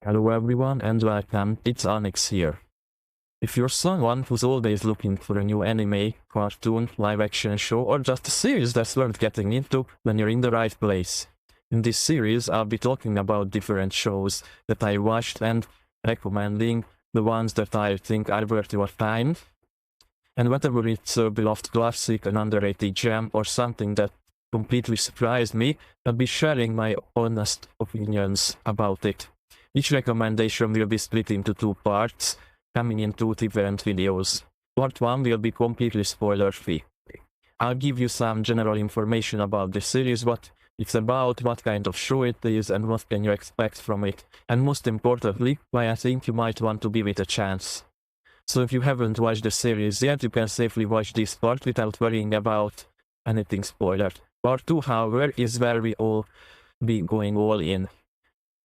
Hello everyone and welcome, it's Onyx here. If you're someone who's always looking for a new anime, cartoon, live-action show, or just a series that's worth getting into, then you're in the right place. In this series, I'll be talking about different shows that I watched and recommending the ones that I think are worth your time. And whether it's a beloved classic, an underrated gem, or something that completely surprised me, I'll be sharing my honest opinions about it. Each recommendation will be split into two parts, coming in two different videos. Part 1 will be completely spoiler-free. I'll give you some general information about the series, what it's about, what kind of show it is, and what can you expect from it, and most importantly, why I think you might want to give it a chance. So if you haven't watched the series yet, you can safely watch this part without worrying about anything spoiled. Part 2, however, is where we all be going all in.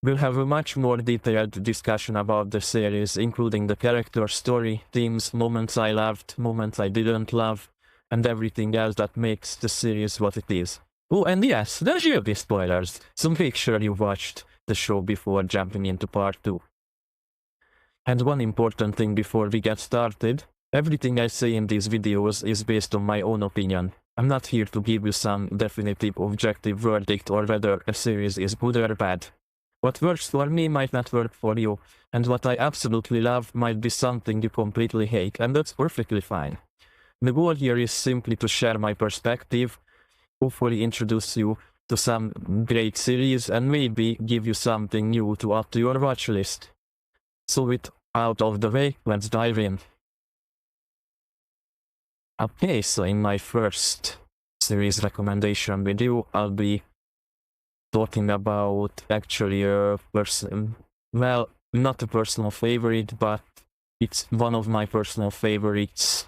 We'll have a much more detailed discussion about the series, including the character, story, themes, moments I loved, moments I didn't love, and everything else that makes the series what it is. Oh, and yes, there will be spoilers, so make sure you watched the show before jumping into part 2. And one important thing before we get started, everything I say in these videos is based on my own opinion. I'm not here to give you some definitive objective verdict or whether a series is good or bad. What works for me might not work for you, and what I absolutely love might be something you completely hate, and that's perfectly fine. The goal here is simply to share my perspective, hopefully introduce you to some great series, and maybe give you something new to add to your watch list. So with out of the way, let's dive in. Okay, so in my first series recommendation video, I'll be talking about actually a person, well, not a personal favorite, but it's one of my personal favorites,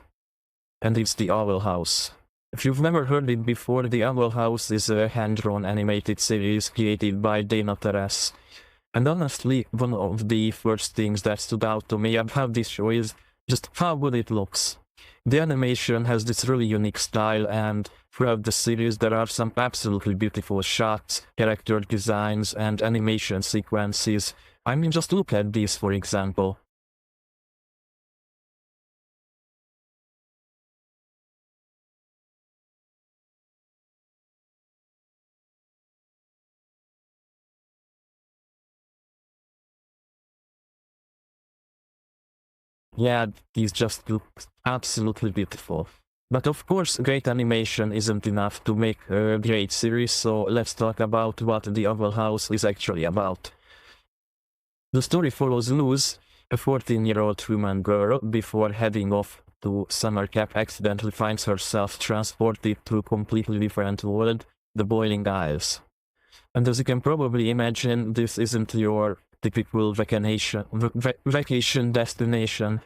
and it's The Owl House. If you've never heard it before, The Owl House is a hand-drawn animated series created by Dana Terrace. And honestly, one of the first things that stood out to me about this show is just how good it looks. The animation has this really unique style, and throughout the series there are some absolutely beautiful shots, character designs, and animation sequences. I mean, just look at these for example. Yeah, these just look absolutely beautiful. But of course, great animation isn't enough to make a great series, so let's talk about what The Owl House is actually about. The story follows Luz, a 14-year-old human girl, before heading off to summer camp accidentally finds herself transported to a completely different world, the Boiling Isles. And as you can probably imagine, this isn't your typical vacation destination.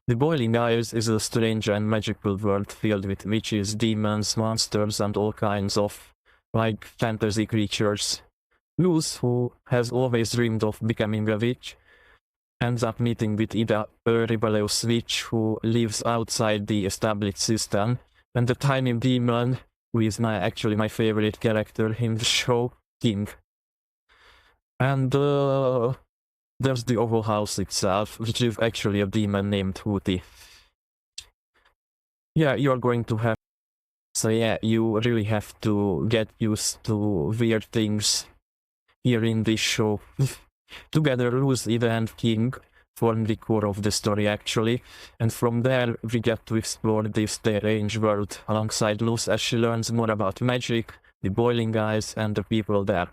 The Boiling Isles is a strange and magical world filled with witches, demons, monsters, and all kinds of, like, fantasy creatures. Luz, who has always dreamed of becoming a witch, ends up meeting with Ida, a rebellious witch who lives outside the established system, and the tiny demon, who is actually my favorite character in the show, King. And there's the Owl House itself, which is actually a demon named Hooty. Yeah, you're going to have... So yeah, you really have to get used to weird things here in this show. Together, Luz, Ida, and King form the core of the story actually, and from there we get to explore this strange world alongside Luz as she learns more about magic, the Boiling Isles, and the people there.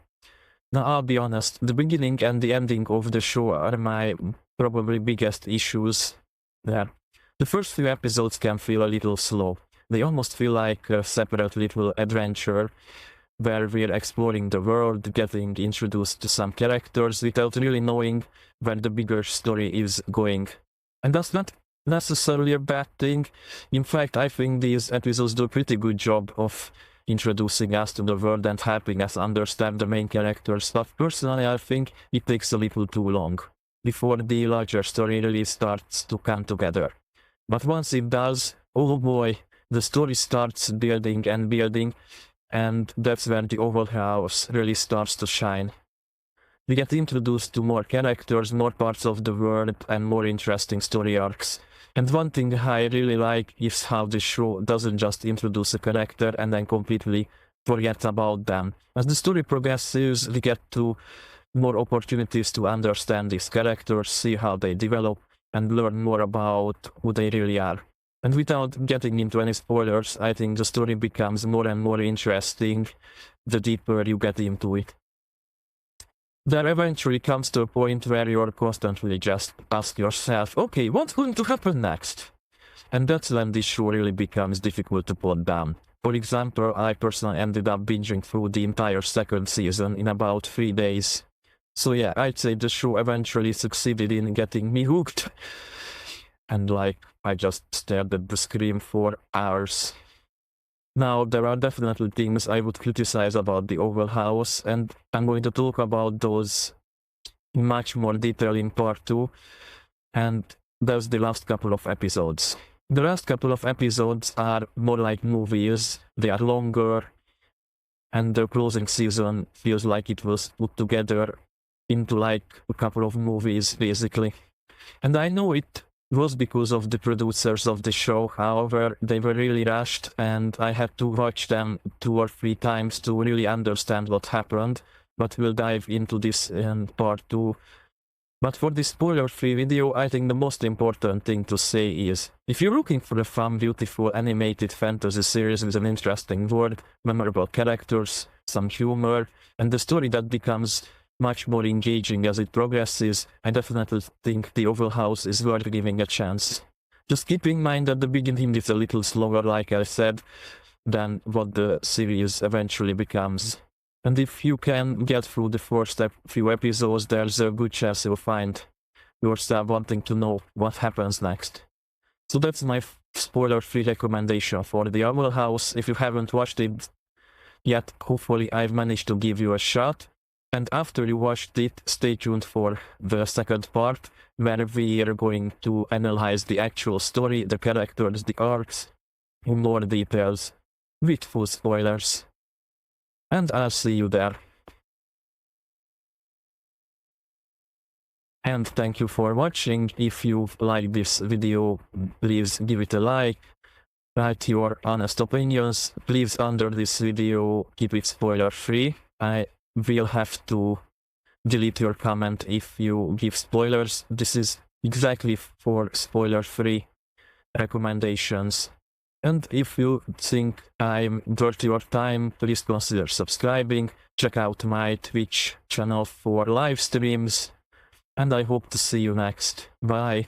Now, I'll be honest, the beginning and the ending of the show are my probably biggest issues there. The first few episodes can feel a little slow. They almost feel like a separate little adventure, where we're exploring the world, getting introduced to some characters without really knowing where the bigger story is going. And that's not necessarily a bad thing. In fact, I think these episodes do a pretty good job of introducing us to the world and helping us understand the main characters, but personally I think it takes a little too long before the larger story really starts to come together. But once it does, oh boy, the story starts building and building, and that's when the Owl House really starts to shine. We get introduced to more characters, more parts of the world, and more interesting story arcs. And one thing I really like is how this show doesn't just introduce a character and then completely forget about them. As the story progresses, we get to more opportunities to understand these characters, see how they develop, and learn more about who they really are. And without getting into any spoilers, I think the story becomes more and more interesting the deeper you get into it. There eventually comes to a point where you're constantly just ask yourself, okay, what's going to happen next? And that's when this show really becomes difficult to put down. For example, I personally ended up binging through the entire second season in about 3 days. So yeah, I'd say the show eventually succeeded in getting me hooked. And I just stared at the screen for hours. Now, there are definitely things I would criticize about the Oval House, and I'm going to talk about those in much more detail in part 2, and there's the last couple of episodes. The last couple of episodes are more like movies, they are longer, and the closing season feels like it was put together into a couple of movies, basically. And I know it was because of the producers of the show, however, they were really rushed, and I had to watch them 2 or 3 times to really understand what happened, but we'll dive into this in part 2. But for this spoiler-free video, I think the most important thing to say is, if you're looking for a fun, beautiful, animated fantasy series with an interesting world, memorable characters, some humor, and a story that becomes much more engaging as it progresses, I definitely think the Oval House is worth giving a chance. Just keep in mind that the beginning is a little slower, like I said, than what the series eventually becomes. And if you can get through the first few episodes, there's a good chance you'll find yourself wanting to know what happens next. So that's my spoiler-free recommendation for the Oval House. If you haven't watched it yet, hopefully I've managed to give you a shot. And after you watched it, stay tuned for the second part, where we are going to analyze the actual story, the characters, the arcs, in more details, with full spoilers. And I'll see you there. And thank you for watching. If you like this video, please give it a like. Write your honest opinions. Please, under this video, keep it spoiler free. I will have to delete your comment if you give spoilers. This is exactly for spoiler free recommendations. And if you think I'm worth your time, please consider subscribing. Check out my Twitch channel for live streams. And I hope to see you next. Bye.